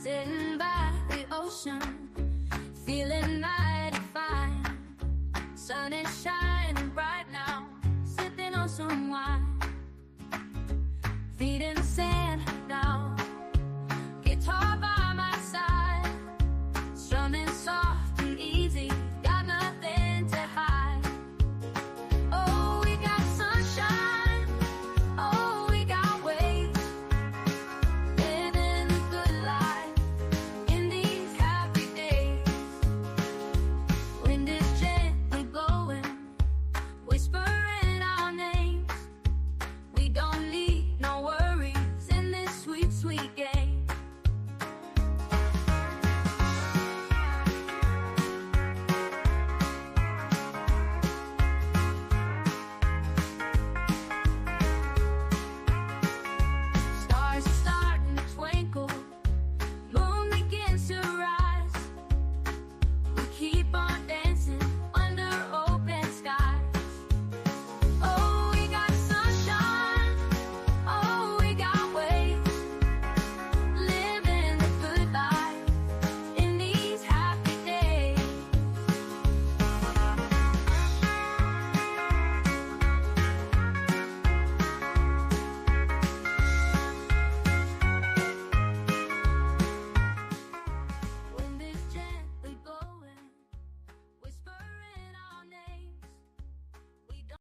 sitting by the ocean, feeling mighty fine. Sun is shining bright now, sipping on some wine. Feet in the sand now, guitar by my side, strumming soft and easy, got nothing to hide. Oh, we got sunshine, oh, we got waves, living a good life in these happy days. Wind is gently blowing, whispering our names. We don't need no worries in this sweet, sweet game. Stars are starting to twinkle, moon begins to rise. We keep on dancing under open skies. Oh, we got sunshine, oh, we got waves, living a good life in these happy days. Wind is gently blowing, whispering our names. We don't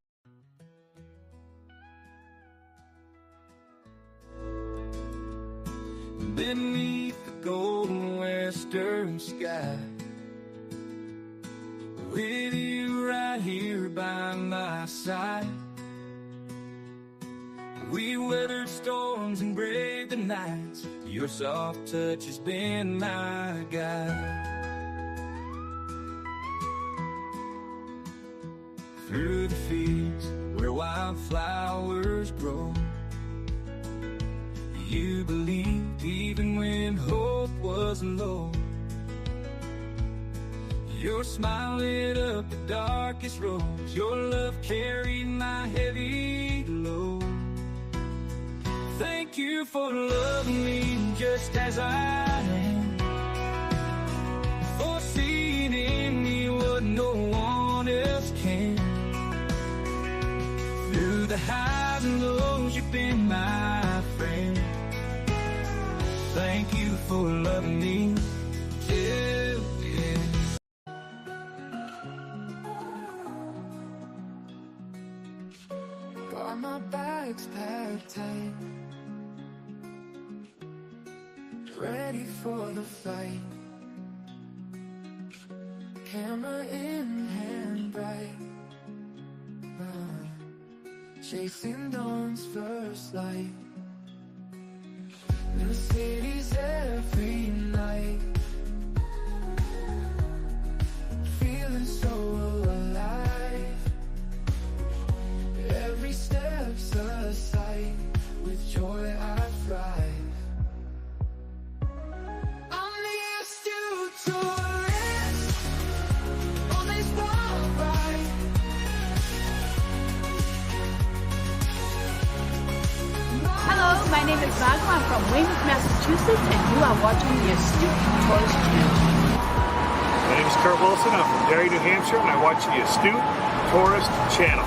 Beneath the golden western sky, with you right here by my side, we weathered storms and braved the nights. Your soft touch has been my guide. Through the fields where wildflowers grow, you believed even when hope was low. Your smile lit up the darkest roads. Your love carried my heavy load. Thank you for loving me just as I am, for seeing in me what no one else can. Through the highs and lows, you've been my friend. Thank you for loving me till the end. Got my bags packed tight, ready for the fight. Camera in hand bright, chasing dawn's first light. New cities every night, feeling so alive. Every step's a sight, with joy I thrive. I'm the astute tourist on this wild ride. Hello, my name is Vago. I'm from Weymouth, Massachusetts, and you are watching the Astute Tourist Channel. My name is Kurt Wilson. I'm from Derry, New Hampshire, and I watch the Astute Tourist Channel.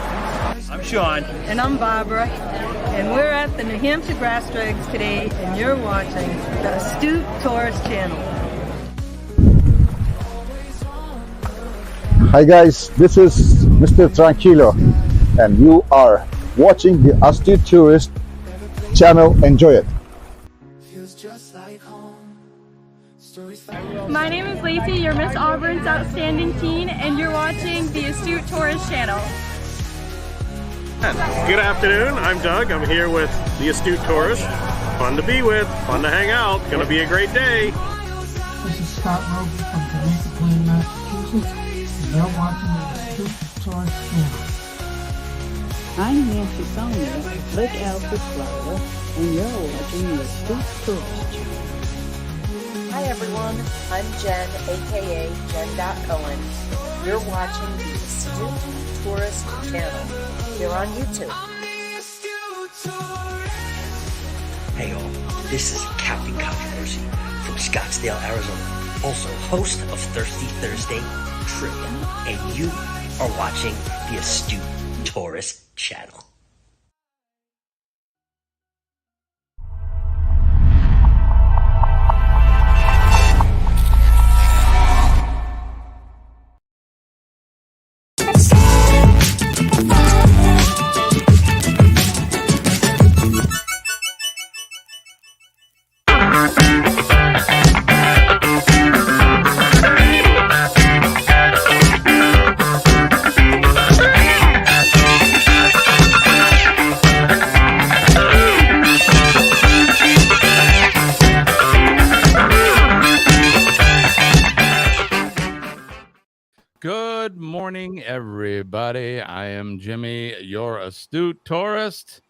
I'm Sean. And I'm Barbara, and we're at the New Hampshire Grass Drags today, and you're watching the Astute Tourist Channel. Hi guys, this is Mr. Tranquilo, and you are watching the Astute Tourist Channel. Enjoy it. Feels just like home. Stories My name is Lacey, your Miss Auburn's Outstanding Teen, and you're watching the Astute Tourist Channel. Good afternoon. I'm Doug. I'm here with the Astute Tourist. Fun to be with, fun to hang out. Gonna be a great day. This is Scott Roby from Jamaica Plain, Massachusetts, and you're watching the Astute Tourist Channel. I'm Nancy Sonia, Lake Alfred, Florida, and you're watching the Astute Tourist Channel. Hi everyone, I'm Jen, aka Jen.Cohen. You're watching the Astute Tourist Channel here on YouTube. Hey all, this is Captain Controversy from Scottsdale, Arizona, also host of Thirsty Thursday Trivia, and you are watching the Astute Tourist Channel. Good morning, everybody. I am Jimmy, your astute tourist,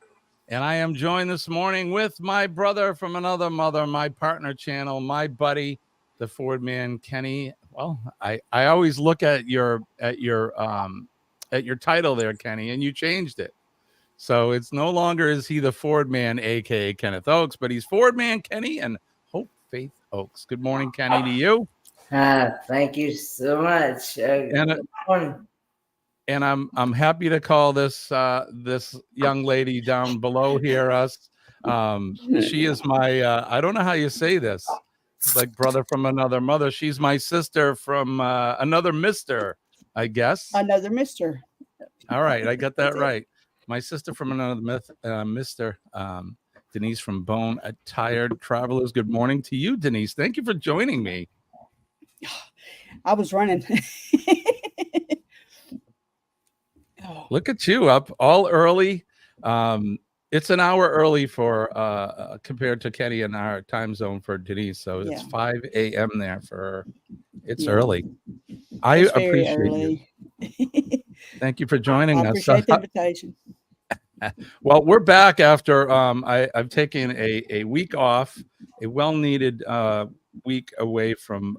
and I am joined this morning with my brother from another mother, my partner channel, my buddy, the Ford man, Kenny. Well, I always look at your title there, Kenny, and you changed it. So it's no longer is he the Ford man, aka Kenneth Oaks, but he's Ford man Kenny and Hope Faith Oaks. Good morning, Kenny, to you. Thank you so much. Good morning. And I'm happy to call this young lady down below here us. She is my I don't know how you say this, like brother from another mother. She's my sister from another mister, I guess. Another mister. All right, I got that right. My sister from another mister. Denise from Bone Attired Travelers. Good morning to you, Denise. Thank you for joining me. I was running. Look at you up all early. It's an hour early for compared to Kenny and our time zone for Denise. So it's 5 a.m. there for her. It's early. I appreciate you. Thank you for joining us. I appreciate the invitation. Well, we're back after I've taken a week off, a well-needed week away from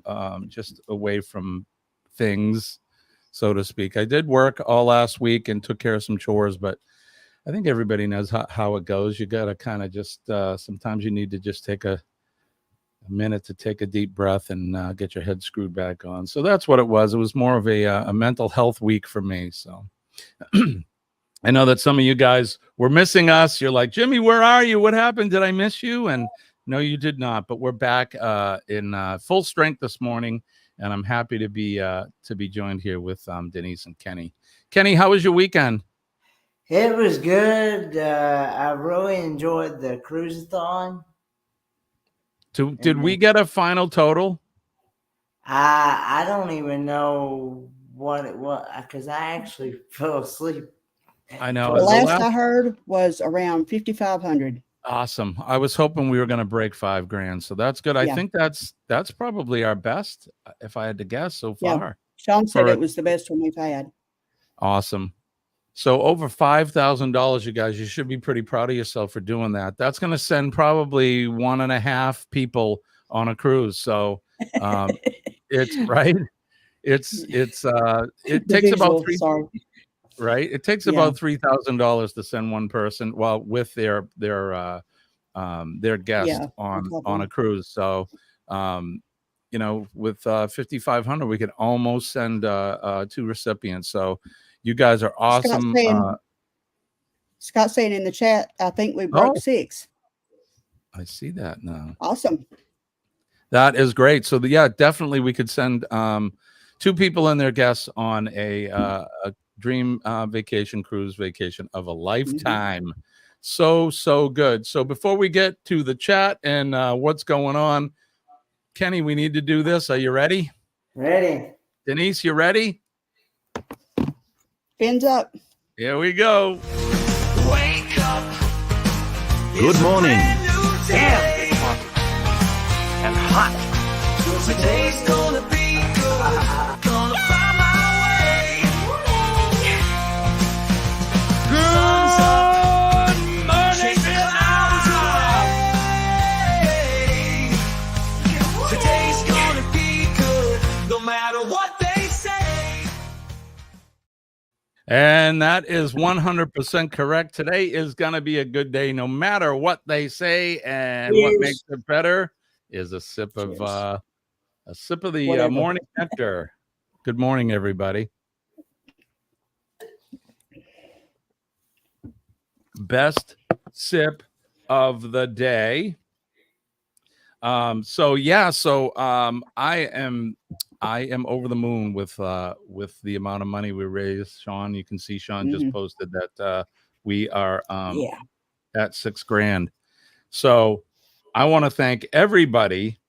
things, so to speak. I did work all last week and took care of some chores, but I think everybody knows how it goes. You got to kind of just sometimes you need to just take a minute to take a deep breath and get your head screwed back on. So that's what it was. It was more of a mental health week for me. So I know that some of you guys were missing us. You're like, Jimmy, where are you? What happened? Did I miss you? And no, you did not. But we're back in full strength this morning, and I'm happy to be joined here with Denise and Kenny. Kenny, how was your weekend? It was good. I really enjoyed the cruise-a-thon. Did we get a final total? I don't even know what it was because I actually fell asleep. I know. The last I heard was around 5,500. Awesome. I was hoping we were going to break $5,000, so that's good. I think that's probably our best, if I had to guess so far. Yeah. Sean said it was the best one we've had. Awesome. So over $5,000, you guys, you should be pretty proud of yourself for doing that. That's going to send probably 1.5 people on a cruise. So it's right. It takes about right. It takes about $3,000 to send one person, well, with their guest on a cruise. So, with 5,500, we could almost send 2 recipients. So you guys are awesome. Scott's saying in the chat, I think we broke 6. I see that now. Awesome. That is great. So definitely we could send 2 people and their guests on a dream vacation, cruise vacation of a lifetime. So good. So before we get to the chat and what's going on, Kenny, we need to do this. Are you ready? Ready. Denise, you ready? Fins up. Here we go. Wake up. Good morning. Damn. And hot. Today's gonna be good. Gonna find my way. Good morning. Chase the clouds away. Today's gonna be good. No matter what they say. And that is 100% correct. Today is going to be a good day, no matter what they say. And what makes it better is a sip of Cheers. the Whatever. morning nectar. Good morning, everybody. Best sip of the day. I am over the moon with the amount of money we raised. Sean, you can see Sean just posted that we are at $6,000. So I want to thank everybody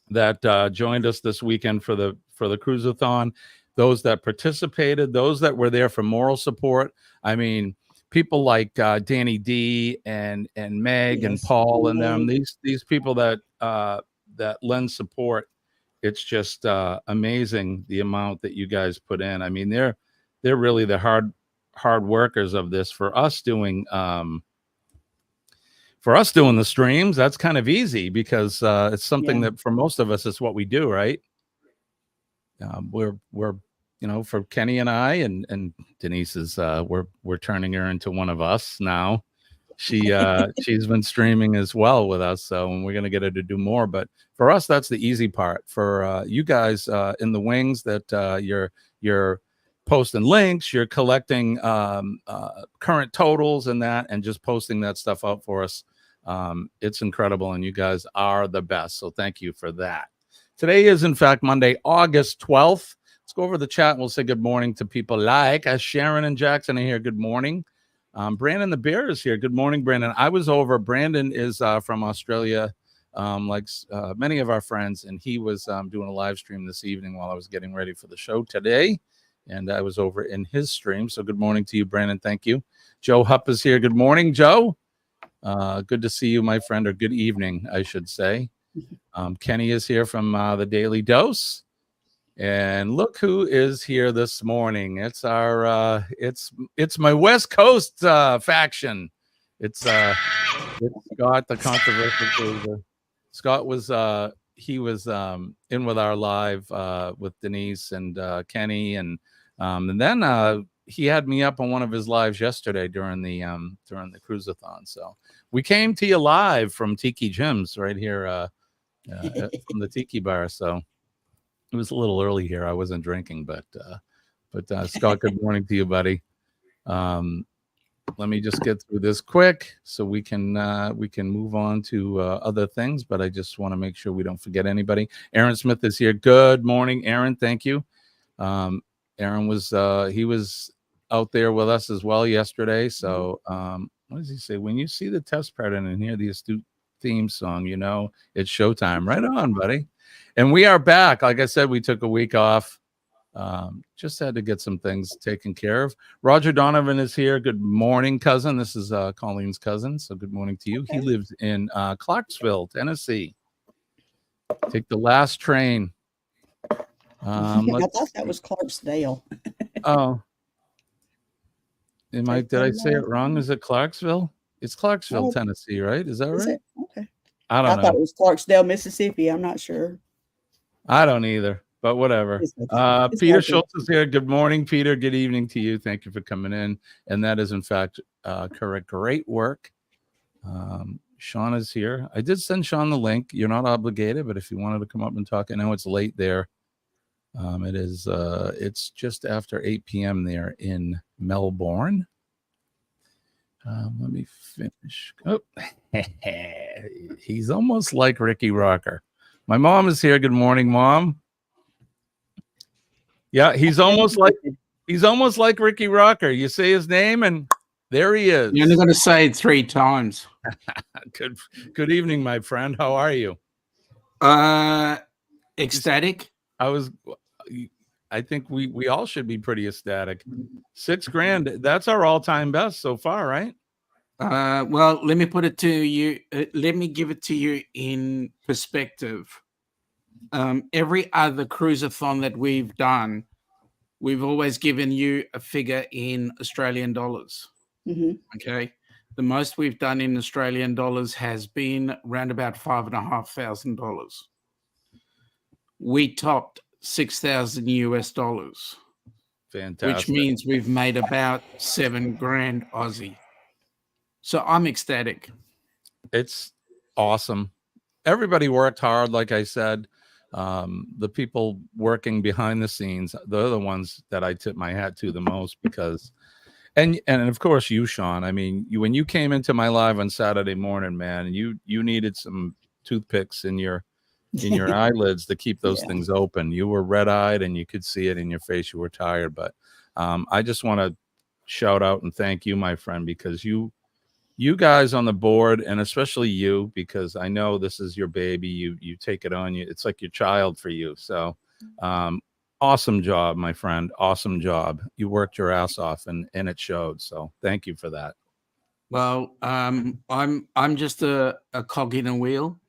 that joined us this weekend for the cruisathon, those that participated, those that were there for moral support. I mean, people like Danny D and Meg and Paul and them, these people that lend support. It's just amazing the amount that you guys put in. I mean, they're really the hard workers of this. For us doing the streams, that's kind of easy because it's something that for most of us, it's what we do, right? We're for Kenny and I and Denise is we're turning her into one of us now. She's been streaming as well with us, so we're gonna get her to do more. But for us, that's the easy part. For you guys in the wings, that you're posting links, you're collecting current totals and that, and just posting that stuff out for us. It's incredible, and you guys are the best. So thank you for that. Today is, in fact, Monday, August 12th. Let's go over the chat and we'll say good morning to people like Sharon and Jackson are here. Good morning. Brandon the Bear is here. Good morning, Brandon. I was over. Brandon is from Australia, like many of our friends, and he was doing a live stream this evening while I was getting ready for the show today, and I was over in his stream. So good morning to you, Brandon. Thank you. Joe Hupp is here. Good morning, Joe. Good to see you, my friend, or good evening, I should say. Kenny is here from the Daily Dose. And look who is here this morning. It's our it's my West Coast faction. It's Scott, the controversial cruiser. Scott was he was in with our live with Denise and Kenny, and then he had me up on one of his lives yesterday during the cruisathon. So we came to you live from Tiki Jim's right here from the Tiki Bar. So it was a little early here. I wasn't drinking, but Scott, good morning to you, buddy. Let me just get through this quick so we can move on to other things. But I just want to make sure we don't forget anybody. Aaron Smith is here. Good morning, Aaron. Thank you. Aaron was he was out there with us as well yesterday. So what does he say? When you see the test pattern and hear the Astute theme song, you know it's showtime. Right on, buddy. And we are back. Like I said, we took a week off. Just had to get some things taken care of. Roger Donovan is here. Good morning, cousin. This is Colleen's cousin. So good morning to you. Okay. He lives in Clarksville, Tennessee. Take the last train. I thought that was Clarksdale. Oh. Did I say it wrong? Is it Clarksville? It's Clarksville, Tennessee, right? Is that right? Okay. I don't know. I thought it was Clarksdale, Mississippi. I'm not sure. I don't either, but whatever. Peter Schultz is here. Good morning, Peter. Good evening to you. Thank you for coming in. And that is, in fact, correct. Great work. Sean is here. I did send Sean the link. You're not obligated, but if you wanted to come up and talk, I know it's late there. It is. It's just after 8 p.m. there in Melbourne. Let me finish. Oh, he's almost like Ricky Rocker. My mom is here. Good morning, Mom. Yeah, he's almost like Ricky Rocker. You say his name, and there he is. You're only going to say it 3 times. Good evening, my friend. How are you? Ecstatic. I think we all should be pretty ecstatic. $6,000. That's our all-time best so far, right? Well, let me put it to you. Let me give it to you in perspective. Every other cruisathon that we've done, we've always given you a figure in Australian dollars. Mm-hmm. Okay. The most we've done in Australian dollars has been around about $5,500. We topped $6,000 US. Fantastic. Which means we've made about $7,000 Aussie. So I'm ecstatic. It's awesome. everybody worked hard, like I said. The people working behind the scenes, they're the ones that I tip my hat to the most, because and of course you, Sean. I mean, when you came into my live on Saturday morning, man, you needed some toothpicks in your eyelids to keep those things open. You were red-eyed and you could see it in your face. You were tired, but I just want to shout out and thank you, my friend, because you guys on the board, and especially you, because I know this is your baby. You take it on you. It's like your child for you. So awesome job, my friend. Awesome job. You worked your ass off, and it showed. So thank you for that. Well, I'm just a cog in a wheel.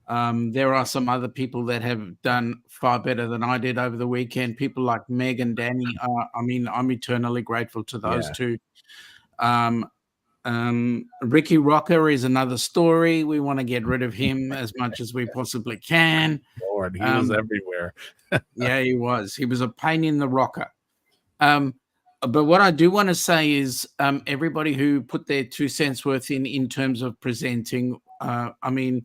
There are some other people that have done far better than I did over the weekend. People like Meg and Danny. I mean, I'm eternally grateful to those two. Ricky Rocker is another story. We want to get rid of him as much as we possibly can. Lord, he was everywhere. Yeah, he was. He was a pain in the rocker. But what I do want to say is everybody who put their 2 cents worth in terms of presenting, I mean,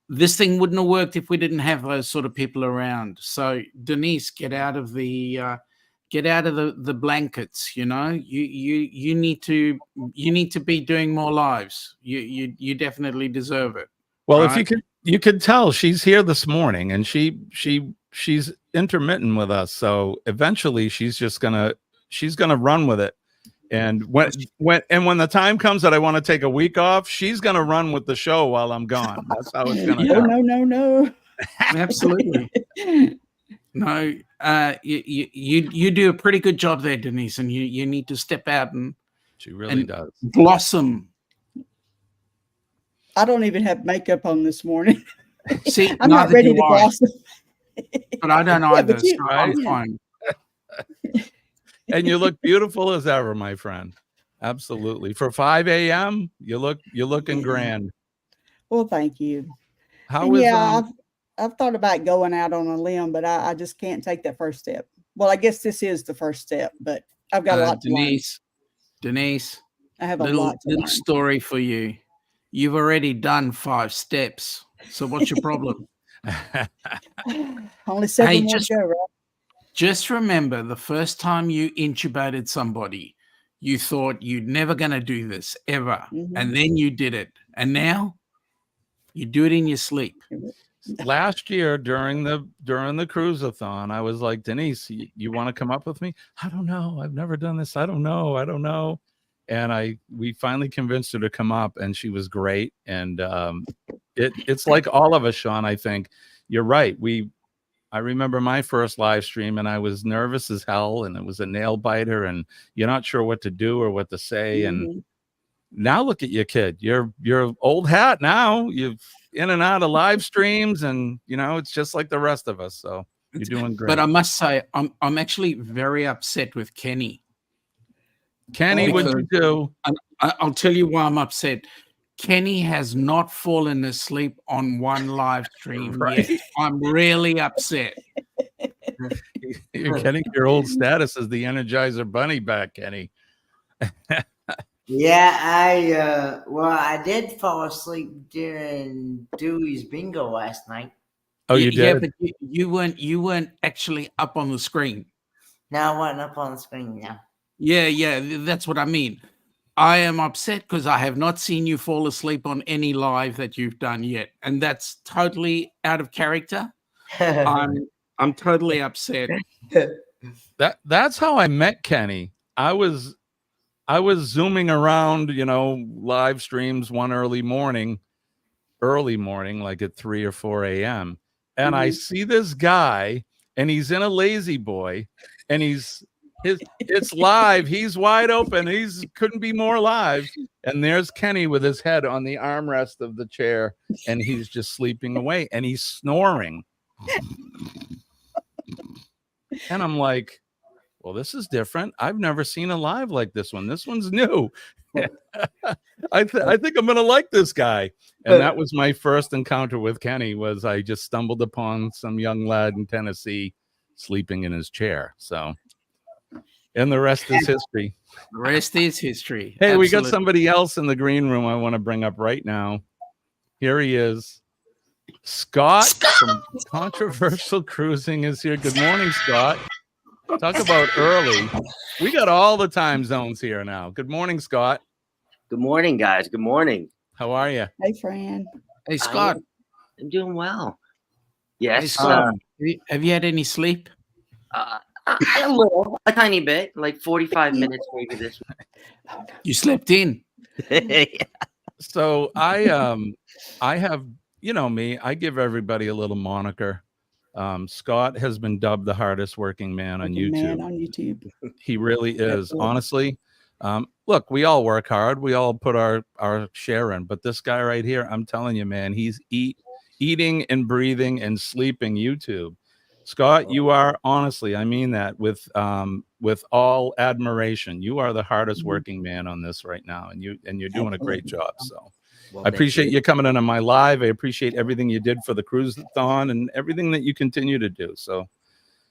this thing wouldn't have worked if we didn't have those sort of people around. So Denise, get out of the blankets. You know, you need to be doing more lives. You definitely deserve it. Well, right? If you could tell, she's here this morning, and she's intermittent with us. So eventually she's gonna run with it. And when the time comes that I want to take a week off, she's gonna run with the show while I'm gone. That's how it's gonna go. No. Absolutely. No, you do a pretty good job there, Denise, and you need to step out and she really does blossom. I don't even have makeup on this morning. See, I'm not ready to blossom. But I don't either. So I'm fine. And you look beautiful as ever, my friend. Absolutely. For 5 a.m., you're looking grand. Well, thank you. I've thought about going out on a limb, but I just can't take that first step. Well, I guess this is the first step, but I've got a lot to learn. Denise, I have a lot to learn. Story for you. You've already done 5 steps. So what's your problem? Only 7 more to go, right? Just remember, the first time you intubated somebody, you thought you're never going to do this ever. Mm-hmm. And then you did it. And now you do it in your sleep. Last year during the cruise-a-thon, I was like, Denise, you want to come up with me? I don't know. I've never done this. I don't know. And we finally convinced her to come up, and she was great. And it's like all of us, Sean, I think. You're right. I remember my first live stream, and I was nervous as hell, and it was a nail biter, and you're not sure what to do or what to say. Mm-hmm. And now look at your kid. You're old hat now. You're in and out of live streams, and it's just like the rest of us. So you're doing great. But I must say, I'm actually very upset with Kenny. Kenny, what'd you do? I'll tell you why I'm upset. Kenny has not fallen asleep on one live stream yet. I'm really upset. You're getting your old status as the Energizer Bunny back, Kenny. Yeah, I did fall asleep during Dewey's bingo last night. Oh, you did? Yeah, but you weren't actually up on the screen. No, I wasn't up on the screen now. Yeah, that's what I mean. I am upset because I have not seen you fall asleep on any live that you've done yet, and that's totally out of character. I'm totally upset. That's how I met Kenny. I was zooming around, live streams one early morning, like at 3 or 4 a.m. And I see this guy, and he's in a lazy boy, and it's live. He's wide open. Couldn't be more live. And there's Kenny with his head on the armrest of the chair, and he's just sleeping away, and he's snoring. And I'm like, well, this is different. I've never seen a live like this one. This one's new. I think I'm going to like this guy. And that was my first encounter with Kenny. Was I just stumbled upon some young lad in Tennessee sleeping in his chair. So. And the rest is history. The rest is history. Hey, we got somebody else in the green room I want to bring up right now. Here he is. Scott from Controversial Cruising is here. Good morning, Scott. Talk about early. We got all the time zones here now. Good morning, Scott. Good morning, guys. Good morning. How are you? Hey, Fran. Hey, Scott. I'm doing well. Yes. Hey, Scott, have you had any sleep? A little, a tiny bit, like 45 minutes maybe this week. You slept in. Yeah. So I have, you know me, I give everybody a little moniker. Scott has been dubbed the hardest working man on YouTube. He really is. Honestly, look, we all work hard. We all put our share in. But this guy right here, I'm telling you, man, he's eating and breathing and sleeping YouTube. Scott, you are, honestly, I mean that with all admiration. You are the hardest working man on this right now, and you're doing a great job. So I appreciate you coming in on my live. I appreciate everything you did for the Cruise-a-thon and everything that you continue to do. So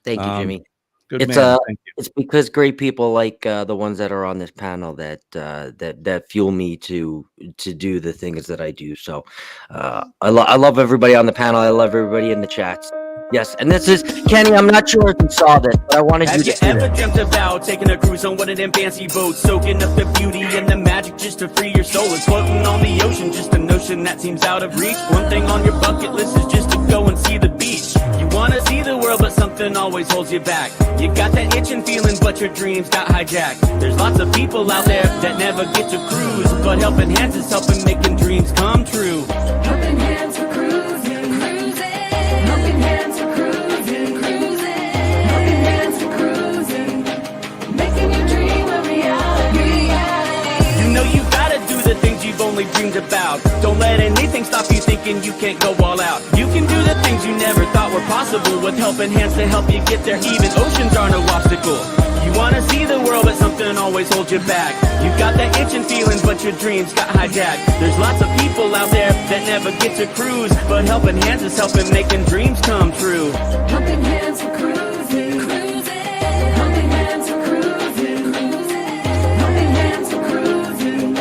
thank you, Jimmy. Good man. Thank you. It's because great people like the ones that are on this panel that fuel me to do the things that I do. So I love everybody on the panel. I love everybody in the chats. Yes, and this is Kenny. I'm not sure if you saw this, but I wanted you to see Have you ever dreamt about taking a cruise on one of them fancy boats, soaking up the beauty and the magic just to free your soul, and floating on the ocean, just a notion that seems out of reach? One thing on your bucket list is just to go and see the beach. You wanna see the world, but something always holds you back. You got that itching feeling, but your dreams got hijacked. There's lots of people out there that never get to cruise, but Helping Hands is helping making dreams come true. Helping Hands for cruising, cruising. Helping Hands for cruising, cruising. Helping Hands for cruising, making your dream a reality. You know you gotta do the things you've only dreamed about. Don't let anything stop you thinking you can't go all out. You can do the things you never thought were possible with Helping Hands to help you get there. Even oceans are no obstacle. You wanna see the world, but something always holds you back. You got that itching feeling, but your dreams got hijacked. There's lots of people out there that never get to cruise, but Helping Hands is helping making dreams come true. Helping Hands for cruising, cruising. Helping Hands for cruising, cruising. Helping Hands for cruising,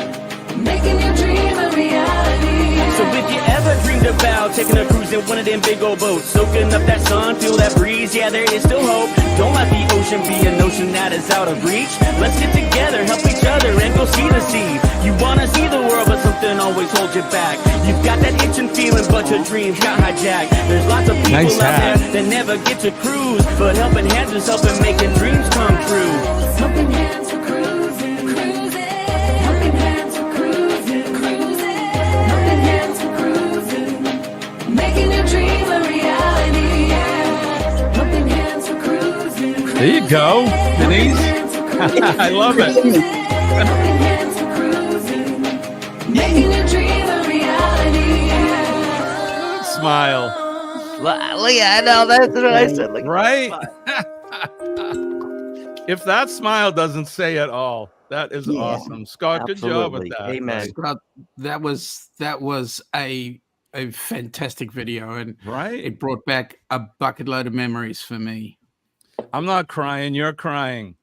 making your dream a reality. So if you ever dreamed about taking a cruise in one of them big old boats, soaking up that sun, feel that breeze, yeah, there is still hope. Don't let the ocean be a notion that is out of reach. Let's get together, help each other, and go see the sea. You wanna see the world, but something always holds you back. You've got that itching feeling, but your dreams got hijacked. There's lots of people out there that never get to cruise, but Helping Hands is helping making dreams come true. Helping Hands for cruising, cruising. Helping Hands for cruising, cruising. Helping Hands for cruising, making your dream a reality. Helping Hands for cruising. There you go, Denise. I love it. Helping Hands for cruising, making your dream a reality. Smile. Well, yeah, I know that's what I said. Like, right? If that smile doesn't say it all, that is awesome. Scott, good job with that. Amen. Scott, that was a fantastic video, and it brought back a bucket load of memories for me. I'm not crying, you're crying.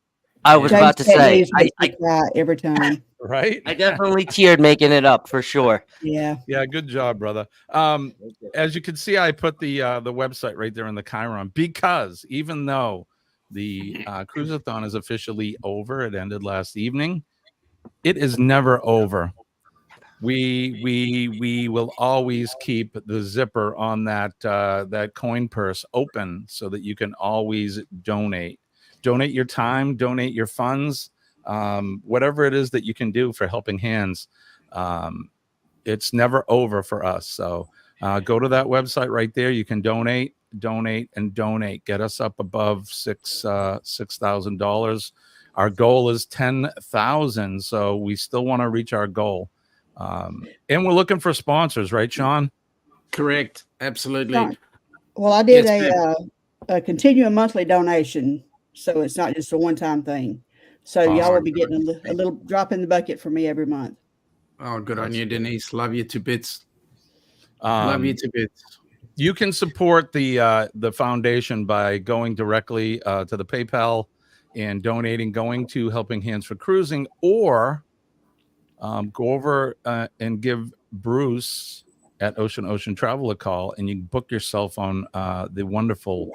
I was about to say, I cry every time. Right? I definitely teared making it up for sure. Yeah. Yeah, good job, brother. As you can see, I put the website right there in the Chiron, because even though the Cruise-a-thon is officially over, it ended last evening, it is never over. We will always keep the zipper on that coin purse open so that you can always donate your time, donate your funds, whatever it is that you can do for Helping Hands. It's never over for us. So go to that website right there. You can donate. Get us up above $6,000. Our goal is 10,000. So we still want to reach our goal. And we're looking for sponsors, right, Sean? Correct. Absolutely. Well, I did a continuing monthly donation, so it's not just a one-time thing. So y'all will be getting a little drop in the bucket for me every month. Oh, good on you, Denise. Love you to bits. Love you to bits. You can support the foundation by going directly to the PayPal and donating, going to Helping Hands for Cruising, or go over and give Bruce at Ocean Travel a call, and you can book yourself on the wonderful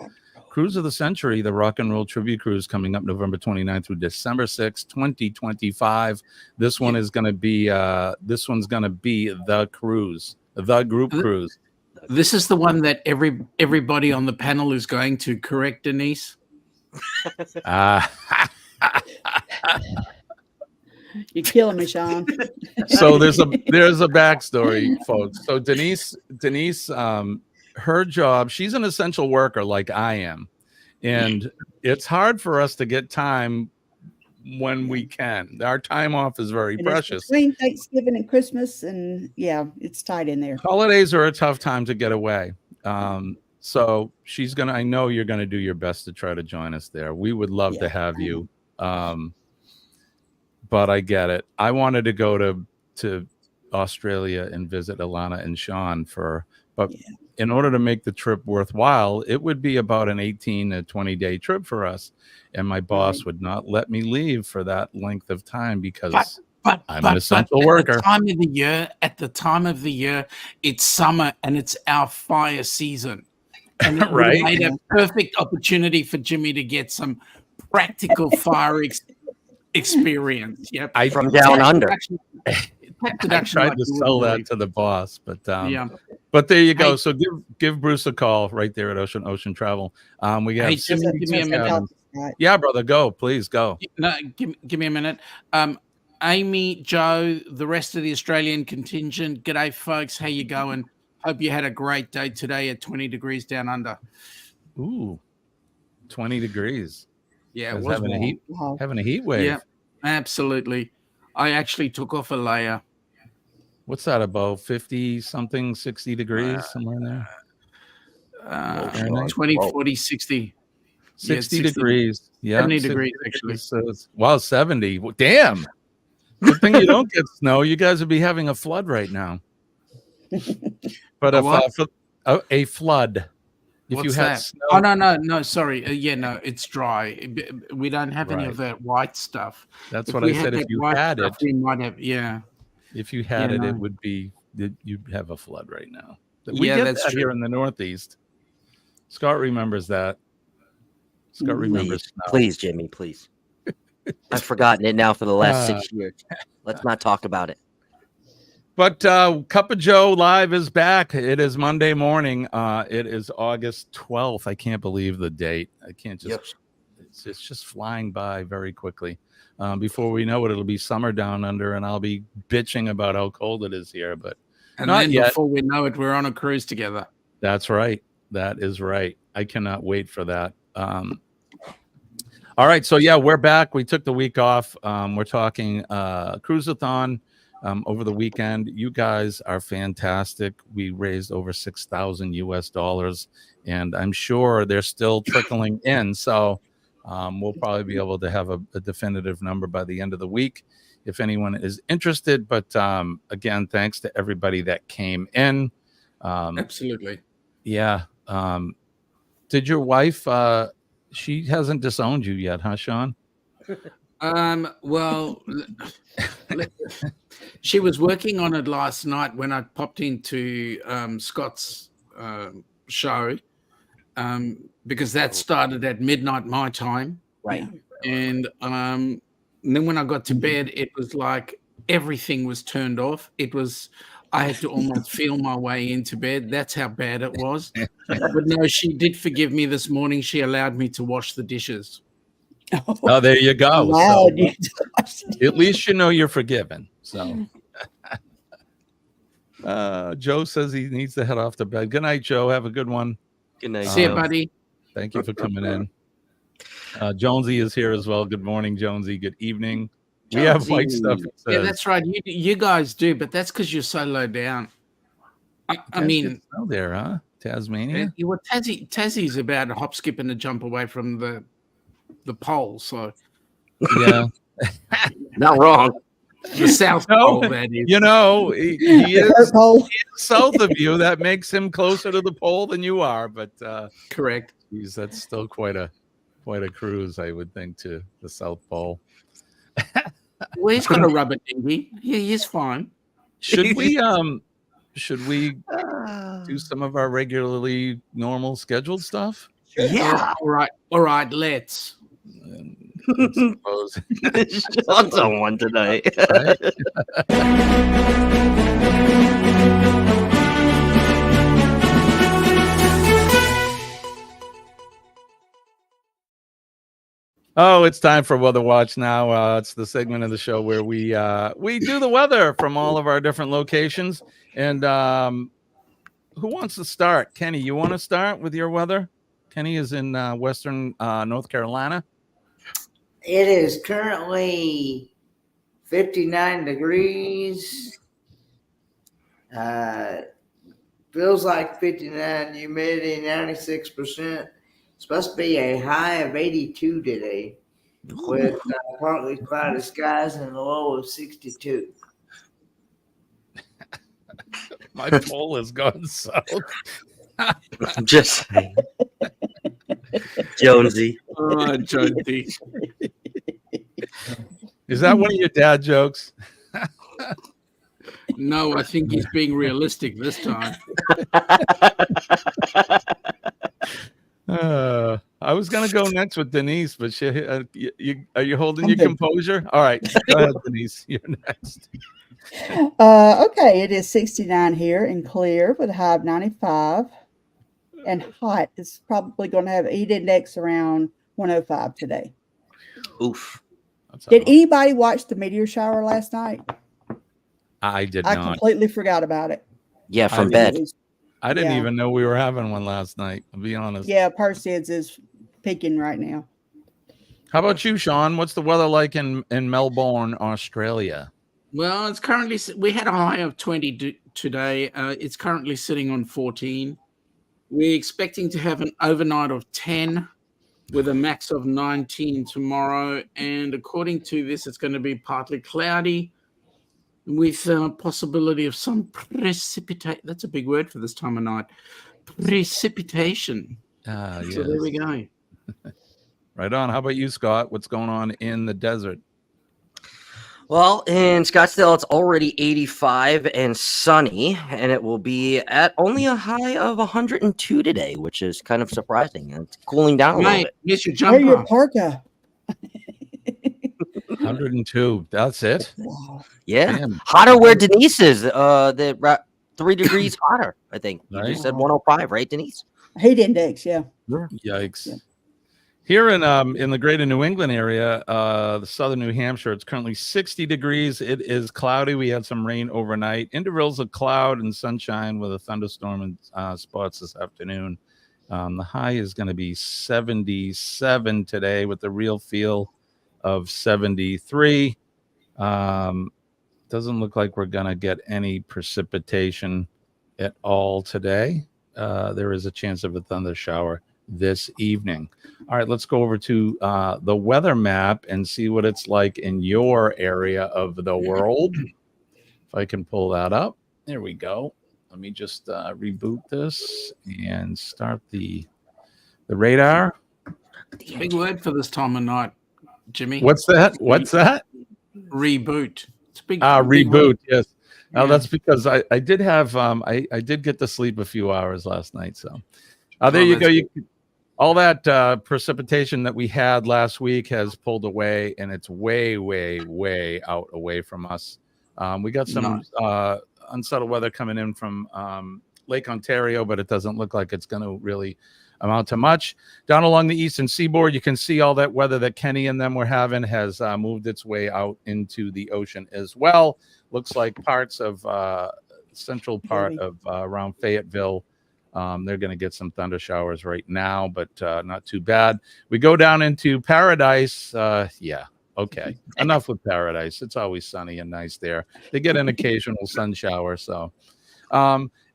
Cruise of the Century, the Rock and Roll Tribute Cruise, coming up November 29th through December 6th, 2025. This one is going to be the cruise, the group cruise. This is the one that everybody on the panel is going to, correct, Denise? You're killing me, Sean. So there's a backstory, folks. So Denise, her job, she's an essential worker like I am, and it's hard for us to get time when we can. Our time off is very precious. Between Thanksgiving and Christmas, and yeah, it's tight in there. Holidays are a tough time to get away. So I know you're gonna do your best to try to join us there. We would love to have you. But I get it. I wanted to go to Australia and visit Alana and Sean but in order to make the trip worthwhile, it would be about an 18 to 20 day trip for us. And my boss would not let me leave for that length of time because I'm an essential worker. At the time of the year, it's summer and it's our fire season. And it Right. made a perfect opportunity for Jimmy to get some practical fire experience. Yep. From down under. I tried to sell that to the boss, but but there you go. So give Bruce a call right there at Ocean Travel. We have Jimmy, give me a minute. Yeah, brother, go, please go. No, give me a minute. Amy, Joe, the rest of the Australian contingent. G'day, folks. How you going? Hope you had a great day today at 20 degrees down under. Ooh, 20 degrees. Yeah, it was having a heat wave. Yeah, absolutely. I actually took off a layer. What's that, about 50 something, 60 degrees, somewhere in there? 20, 40, 60. 60 degrees. Yeah. 70 degrees, actually. Wow, 70. Damn. Good thing you don't get snow. You guys would be having a flood right now. But a flood. If What's you had that? snow. Oh, no, sorry. No, it's dry. We don't have any of that white stuff. That's what I said. If you had it, we might have, If you had it, it would be, you'd have a flood right now. We get that's that true. here in the Northeast. Scott remembers that. Scott remembers snow. Please, Jimmy, please. I've forgotten it now for the last 6 years. Let's not talk about it. But Cup of Joe Live is back. It is Monday morning. It is August 12th. I can't believe the date. I can't just, it's just flying by very quickly. Before we know it, it'll be summer down under, and I'll be bitching about how cold it is here. But not yet. Before we know it, we're on a cruise together. That's right. That is right. I cannot wait for that. All right. So, yeah, we're back. We took the week off. We're talking Cruiseathon. Over the weekend. You guys are fantastic. We raised over $6,000 and I'm sure they're still trickling in. So we'll probably be able to have a definitive number by the end of the week if anyone is interested. But again, thanks to everybody that came in. Absolutely. Yeah. Did your wife, she hasn't disowned you yet, huh, Sean? Well, she was working on it last night when I popped into Scott's show because that started at midnight my time. Right. And then when I got to bed, it was like everything was turned off. I had to almost feel my way into bed. That's how bad it was. But no, she did forgive me this morning. She allowed me to wash the dishes. Oh, there you go. Wow, So, at least you know you're forgiven. So Joe says he needs to head off to bed. Good night, Joe. Have a good one. Good night. See you, buddy. Thank you for coming in. Jonesy is here as well. Good morning, Jonesy. Good evening. Jonesy. We have white stuff. Yeah, that's right. You guys do, but that's because you're so low down. I mean, there, huh? Tasmania. Well, Tassie's about a hop, skip, and a jump away from the pole. So, yeah, not wrong. The South Pole, that is. You know, he is south of you. That makes him closer to the pole than you are. But correct. Geez, that's still quite a cruise, I would think, to the South Pole. Well, he's got a rubber dinghy. Yeah, he's fine. Should we should we do some of our regularly normal scheduled stuff? Yeah. All right. Let's. Sean's on one tonight. Oh, it's time for Weather Watch now. It's the segment of the show where we do the weather from all of our different locations. And who wants to start? Kenny, you want to start with your weather? Kenny is in Western North Carolina. It is currently 59 degrees. Feels like 59, humidity 96%. Supposed to be a high of 82 today with partly cloudy skies and a low of 62. My poll has gone south. I'm just saying. Jonesy. Oh, Jonesy. Is that one of your dad jokes? No, I think he's being realistic this time. I was gonna go next with Denise, but she, are you holding your composure? All right, go ahead, Denise. You're next. Okay, it is 69 here and clear with a high of 95, and hot. It's probably going to have a heat index around 105 today. Oof. Did anybody watch the meteor shower last night? I did I not. completely forgot about it. Yeah, from bed. I didn't even know we were having one last night, to be honest. Yeah, Perseids is peaking right now. How about you, Sean? What's the weather like in Melbourne, Australia? Well, it's currently, we had a high of 20 today. It's currently sitting on 14. We're expecting to have an overnight of 10 with a max of 19 tomorrow. And according to this, it's going to be partly cloudy with possibility of some precipitation. That's a big word for this time of night. Precipitation. Yes. So there we go. Right on. How about you, Scott? What's going on in the desert? Well, in Scottsdale, it's already 85 and sunny, and it will be at only a high of 102 today, which is kind of surprising. It's cooling down a little bit. Miss your Wear your jumper. parka. 102. That's it. Yeah. Damn. Hotter where Denise is. 3 degrees hotter, I think. You Right. just said 105, right, Denise? Heat index, yeah. Yikes. Yeah. Here in the greater New England area, the southern New Hampshire, it's currently 60 degrees. It is cloudy. We had some rain overnight. Intervals of cloud and sunshine with a thunderstorm in spots this afternoon. The high is going to be 77 today with the real feel of 73. Doesn't look like we're going to get any precipitation at all today. There is a chance of a thunder shower this evening. All right, let's go over to the weather map and see what it's like in your area of the world. If I can pull that up. There we go. Let me just reboot this and start the radar. Big word for this time of night, Jimmy. What's that? What's that? Reboot. It's a big reboot. word. Yes. Now Yeah. that's because I did have I did get to sleep a few hours last night. So there you go. All that precipitation that we had last week has pulled away, and it's way, way, way out away from us. We got some unsettled weather coming in from Lake Ontario, but it doesn't look like it's going to really amount to much. Down along the eastern seaboard, you can see all that weather that Kenny and them were having has moved its way out into the ocean as well. Looks like parts of central part of around Fayetteville. They're going to get some thunder showers right now, but not too bad. We go down into Paradise. Okay. Enough with Paradise. It's always sunny and nice there. They get an occasional sun shower. So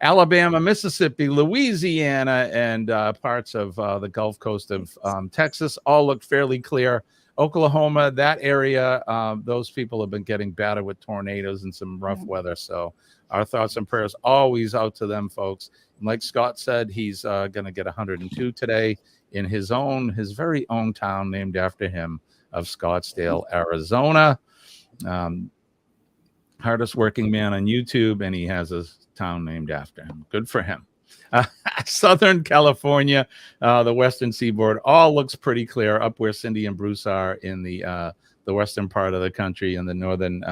Alabama, Mississippi, Louisiana, and parts of the Gulf Coast of Texas all look fairly clear. Oklahoma, that area, those people have been getting battered with tornadoes and some rough weather. So our thoughts and prayers always out to them, folks. And like Scott said, he's going to get 102 today in his very own town named after him of Scottsdale, Arizona. Hardest working man on YouTube, and he has a town named after him. Good for him. Southern California, the western seaboard, all looks pretty clear up where Cindy and Bruce are in the western part of the country, and the northern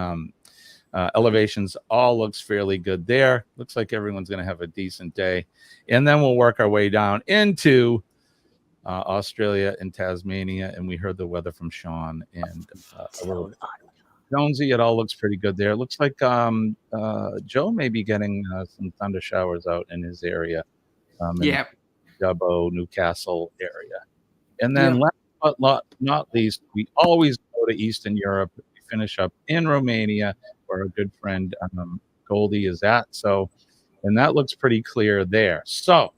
elevations all looks fairly good there. Looks like everyone's going to have a decent day. And then we'll work our way down into Australia and Tasmania, and we heard the weather from Sean and a little Jonesy. It all looks pretty good there. It looks like Joe may be getting some thunder showers out in his area. In Dubbo, Newcastle area. And then last but not least, we always go to Eastern Europe. We finish up in Romania, where our good friend Goldie is at. So, and that looks pretty clear there. So